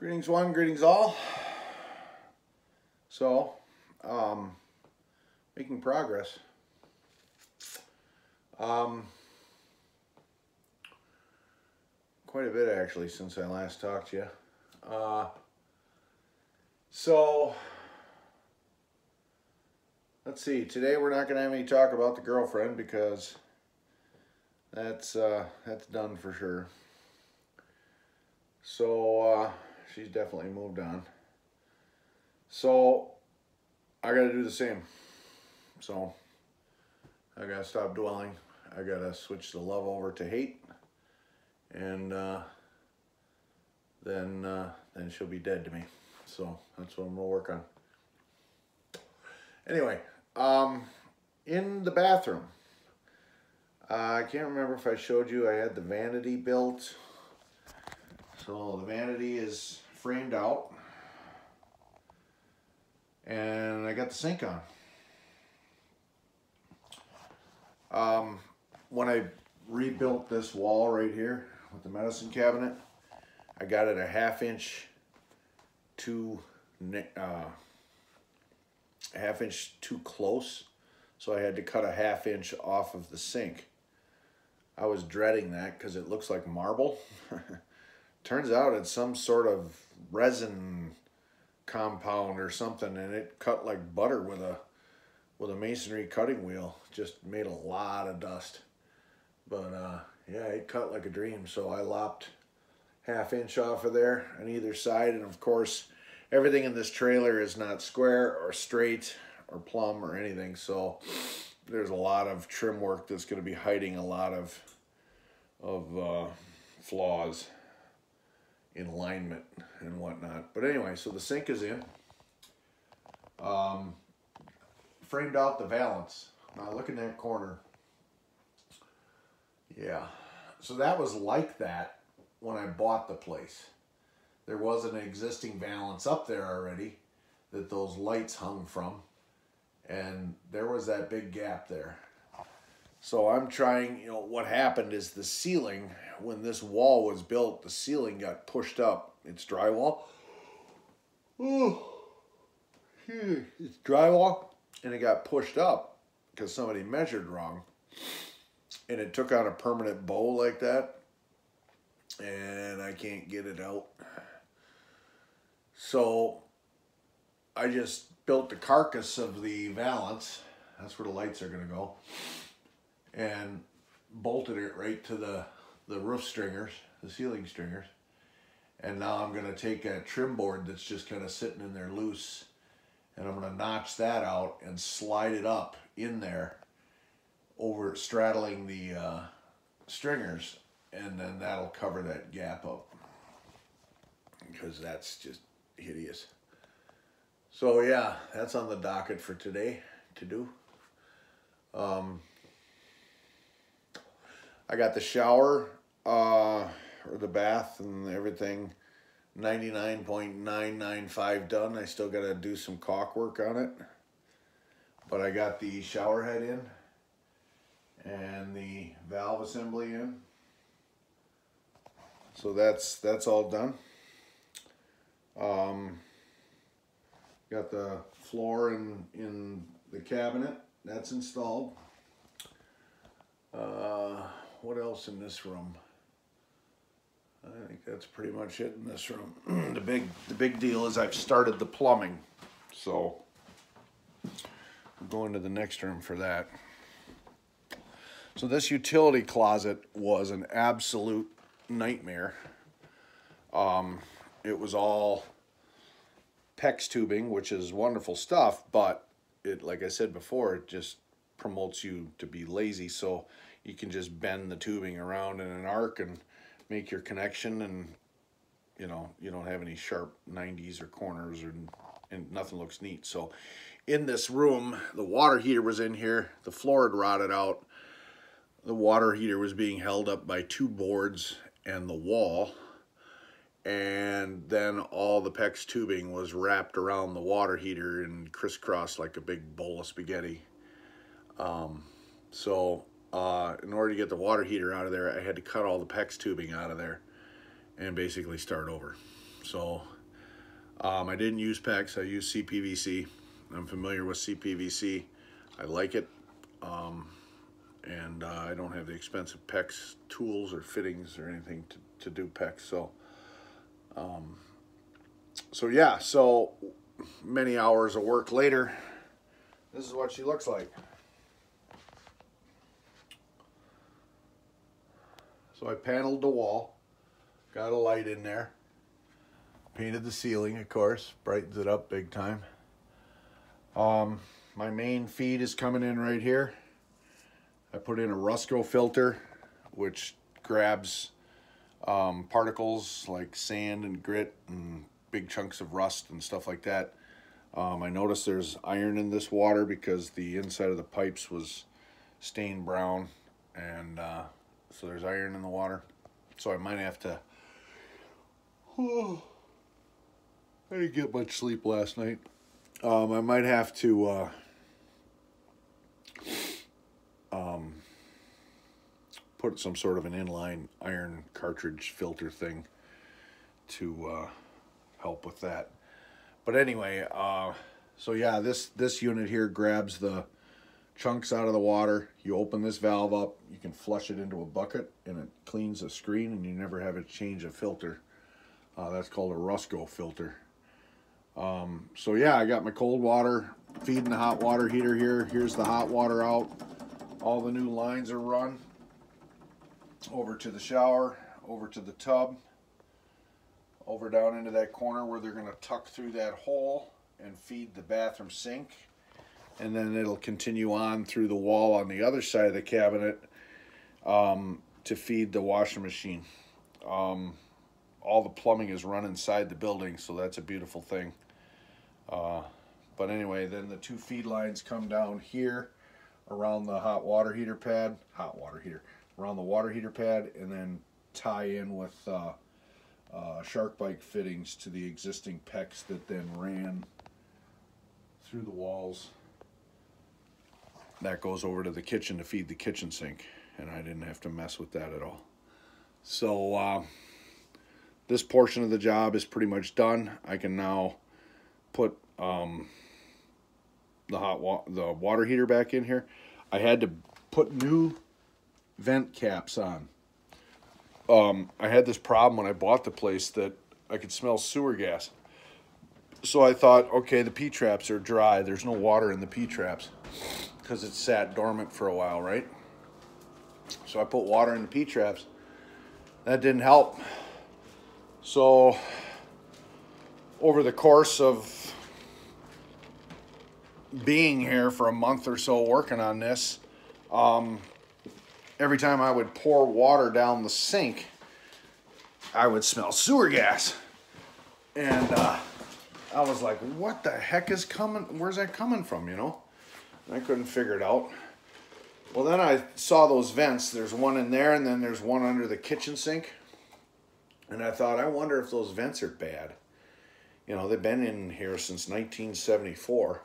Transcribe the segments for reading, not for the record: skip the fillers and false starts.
Greetings one, greetings all. So, making progress. Quite a bit actually since I last talked to you. So, let's see. Today we're not going to have any talk about the girlfriend because that's done for sure. So, she's definitely moved on. So, I got to do the same. So, I got to stop dwelling. I got to switch the love over to hate. And then she'll be dead to me. So, that's what I'm going to work on. Anyway, in the bathroom. I can't remember if I showed you I had the vanity built. So the vanity is framed out. And I got the sink on. When I rebuilt this wall right here with the medicine cabinet, I got it a half-inch too close. So I had to cut a half-inch off of the sink. I was dreading that because it looks like marble. Turns out it's some sort of resin compound or something, and it cut like butter with a masonry cutting wheel. Just made a lot of dust. But yeah, it cut like a dream. So I lopped half-inch off of there on either side, and of course everything in this trailer is not square or straight or plumb or anything, so there's a lot of trim work that's going to be hiding a lot of flaws in alignment and whatnot. But anyway, so the sink is in. Framed out the valance. Now look in that corner. Yeah, so that was like that when I bought the place. There was an existing valance up there already that those lights hung from, and there was that big gap there. So I'm trying, what happened is the ceiling, when this wall was built, the ceiling got pushed up. It's drywall. It's drywall, and it got pushed up because somebody measured wrong, and it took out a permanent bow like that, and I can't get it out. So I just built the carcass of the valance. That's where the lights are going to go. And bolted it right to the roof stringers, the ceiling stringers. And now I'm going to take a trim board that's just kind of sitting in there loose, and I'm going to notch that out and slide it up in there over straddling the stringers, and then that'll cover that gap up because that's just hideous. So yeah, that's on the docket for today to do. I got the shower or the bath and everything 99.995 done. I still got to do some caulk work on it, but I got the shower head in and the valve assembly in. So that's all done. Got the floor in the cabinet. That's installed. What else in this room? I think that's pretty much it in this room. The big deal is I've started the plumbing. So I'm going to the next room for that. So this utility closet was an absolute nightmare. It was all PEX tubing, which is wonderful stuff, but it, like I said before, it just promotes you to be lazy. So you can just bend the tubing around in an arc and make your connection, and you don't have any sharp 90s or corners, and nothing looks neat. So in this room, the water heater was in here. The floor had rotted out. The water heater was being held up by two boards and the wall. And then all the PEX tubing was wrapped around the water heater and crisscrossed like a big bowl of spaghetti. In order to get the water heater out of there, I had to cut all the PEX tubing out of there and basically start over. So I didn't use PEX, I used CPVC. I'm familiar with CPVC. I like it. And I don't have the expensive PEX tools or fittings or anything to do PEX. So yeah, so many hours of work later, this is what she looks like. So I paneled the wall, got a light in there, painted the ceiling, of course, brightens it up big time. My main feed is coming in right here. I put in a Rusco filter, which grabs particles like sand and grit and big chunks of rust and stuff like that. I noticed there's iron in this water because the inside of the pipes was stained brown, and so there's iron in the water. So I might have to... I didn't get much sleep last night. I might have to put some sort of an inline iron cartridge filter thing to help with that. But anyway, so yeah, this unit here grabs the chunks out of the water. You open this valve up, you can flush it into a bucket, and it cleans the screen, and you never have to change a filter. That's called a Rusco filter. So yeah, I got my cold water feeding the hot water heater here. Here's the hot water out. All the new lines are run over to the shower, over to the tub, over down into that corner where they're going to tuck through that hole and feed the bathroom sink. And then it'll continue on through the wall on the other side of the cabinet to feed the washing machine. All the plumbing is run inside the building, so that's a beautiful thing. But anyway, then the two feed lines come down here around the hot water heater pad, around the water heater pad, and then tie in with shark bite fittings to the existing PEX that then ran through the walls. That goes over to the kitchen to feed the kitchen sink, and I didn't have to mess with that at all. So this portion of the job is pretty much done. I can now put the water heater back in here. I had to put new vent caps on. I had this problem when I bought the place that I could smell sewer gas. So I thought, okay, the P-traps are dry. There's no water in the P-traps because it sat dormant for a while, right? So I put water in the P-traps. That didn't help. So over the course of being here for a month or so working on this, every time I would pour water down the sink, I would smell sewer gas. And I was like, what the heck is coming? Where's that coming from, you know? And I couldn't figure it out. Well, then I saw those vents. There's one in there, and then there's one under the kitchen sink. And I thought, I wonder if those vents are bad. You know, they've been in here since 1974.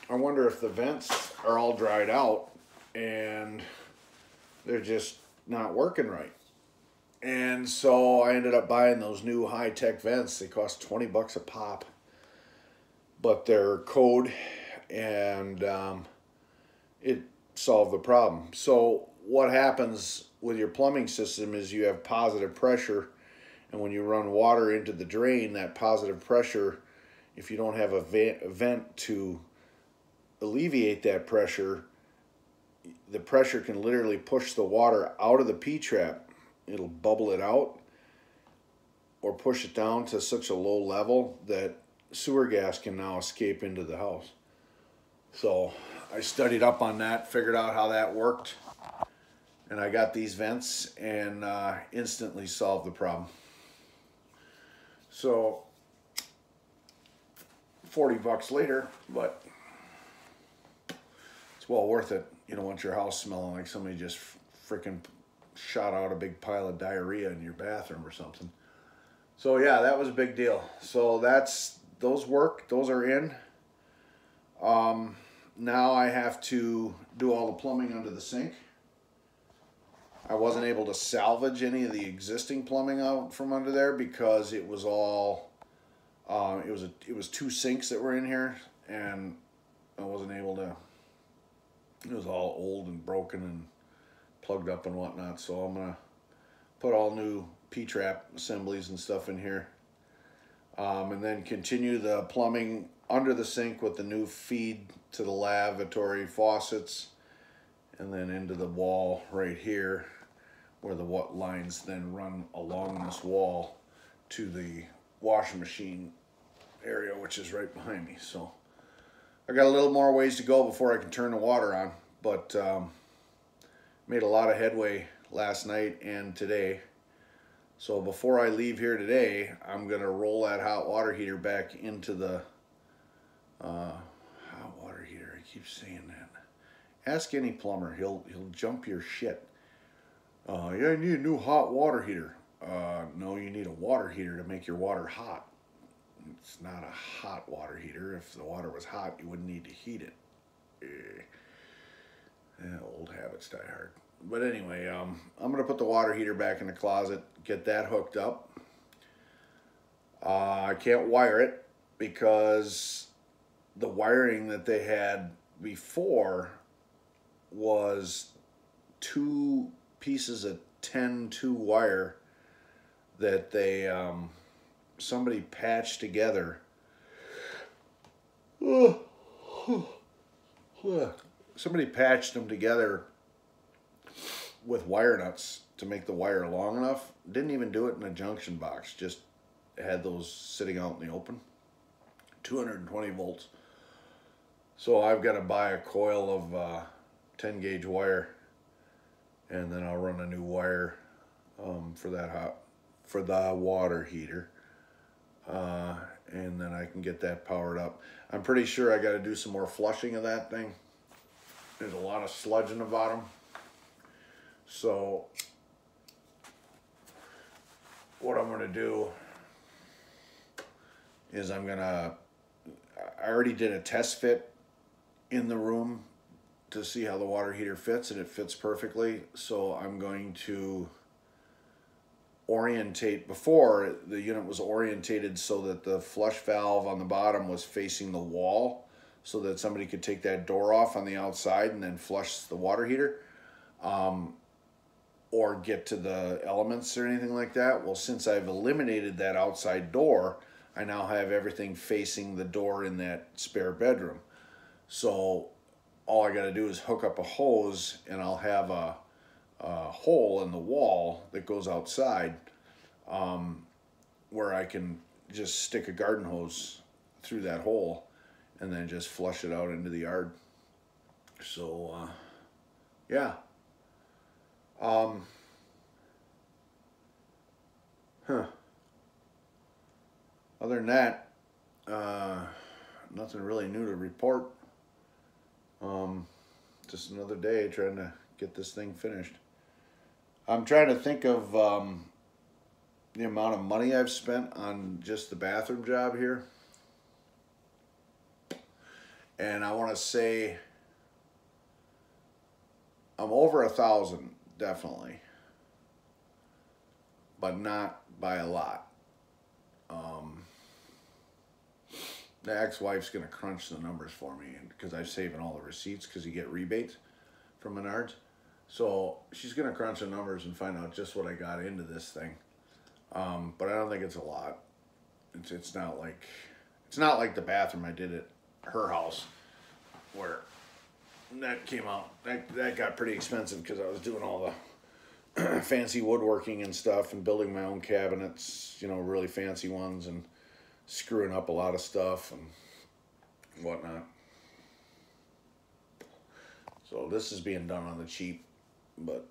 I wonder if the vents are all dried out and they're just not working right. And so I ended up buying those new high-tech vents. They cost 20 bucks a pop, but they're code, and it solved the problem. So what happens with your plumbing system is you have positive pressure, and when you run water into the drain, that positive pressure, if you don't have a vent to alleviate that pressure, the pressure can literally push the water out of the P-trap. It'll bubble it out or push it down to such a low level that sewer gas can now escape into the house. So I studied up on that, figured out how that worked, and I got these vents and instantly solved the problem. So 40 bucks later, but it's well worth it. You don't want your house smelling like somebody just freaking shot out a big pile of diarrhea in your bathroom or something. So yeah, that was a big deal. So those work, those are in. Now I have to do all the plumbing under the sink. I wasn't able to salvage any of the existing plumbing out from under there because it was all it was two sinks that were in here, and I wasn't able to. It was all old and broken and plugged up and whatnot. So I'm gonna put all new P-trap assemblies and stuff in here, and then continue the plumbing under the sink with the new feed to the lavatory faucets, and then into the wall right here, where the lines then run along this wall to the washing machine area, which is right behind me. So I got a little more ways to go before I can turn the water on, but made a lot of headway last night and today. So before I leave here today, I'm gonna roll that hot water heater back into the hot water heater. I keep saying that. Ask any plumber; he'll jump your shit. Yeah, I need a new hot water heater. No, you need a water heater to make your water hot. It's not a hot water heater. If the water was hot, you wouldn't need to heat it. Old habits die hard. But anyway, I'm going to put the water heater back in the closet, get that hooked up. I can't wire it because the wiring that they had before was 2 pieces of 10-2 wire that they somebody patched together. Somebody patched them together with wire nuts to make the wire long enough. Didn't even do it in a junction box, just had those sitting out in the open. 220 volts. So I've got to buy a coil of 10 gauge wire, and then I'll run a new wire for the water heater, and then I can get that powered up. I'm pretty sure I got to do some more flushing of that thing. There's a lot of sludge in the bottom, so what I'm going to do is I already did a test fit in the room to see how the water heater fits, and it fits perfectly. So I'm going to orientate. Before, the unit was orientated so that the flush valve on the bottom was facing the wall, so that somebody could take that door off on the outside and then flush the water heater, or get to the elements or anything like that. Well, since I've eliminated that outside door, I now have everything facing the door in that spare bedroom. So all I got to do is hook up a hose, and I'll have a hole in the wall that goes outside, where I can just stick a garden hose through that hole and then just flush it out into the yard. So yeah. Other than that, nothing really new to report. Just another day trying to get this thing finished. I'm trying to think of the amount of money I've spent on just the bathroom job here. And I want to say I'm over 1,000, definitely. But not by a lot. The ex-wife's going to crunch the numbers for me because I'm saving all the receipts because you get rebates from Menards. So she's going to crunch the numbers and find out just what I got into this thing. But I don't think it's a lot. It's not like the bathroom I did at her house, where that came out. That got pretty expensive because I was doing all the fancy woodworking and stuff and building my own cabinets, really fancy ones, and screwing up a lot of stuff and whatnot. So this is being done on the cheap, but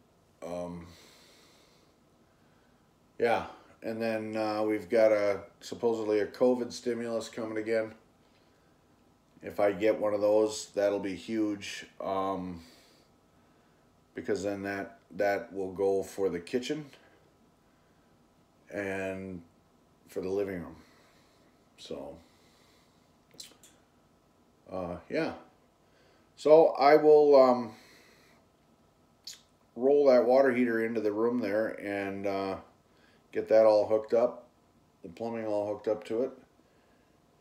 yeah. And then we've got supposedly a COVID stimulus coming again. If I get one of those, that'll be huge, because then that will go for the kitchen and for the living room. So yeah. So I will roll that water heater into the room there and get that all hooked up, the plumbing all hooked up to it.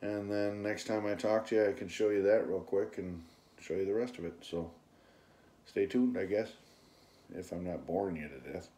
And then next time I talk to you, I can show you that real quick and show you the rest of it. So stay tuned, I guess, if I'm not boring you to death.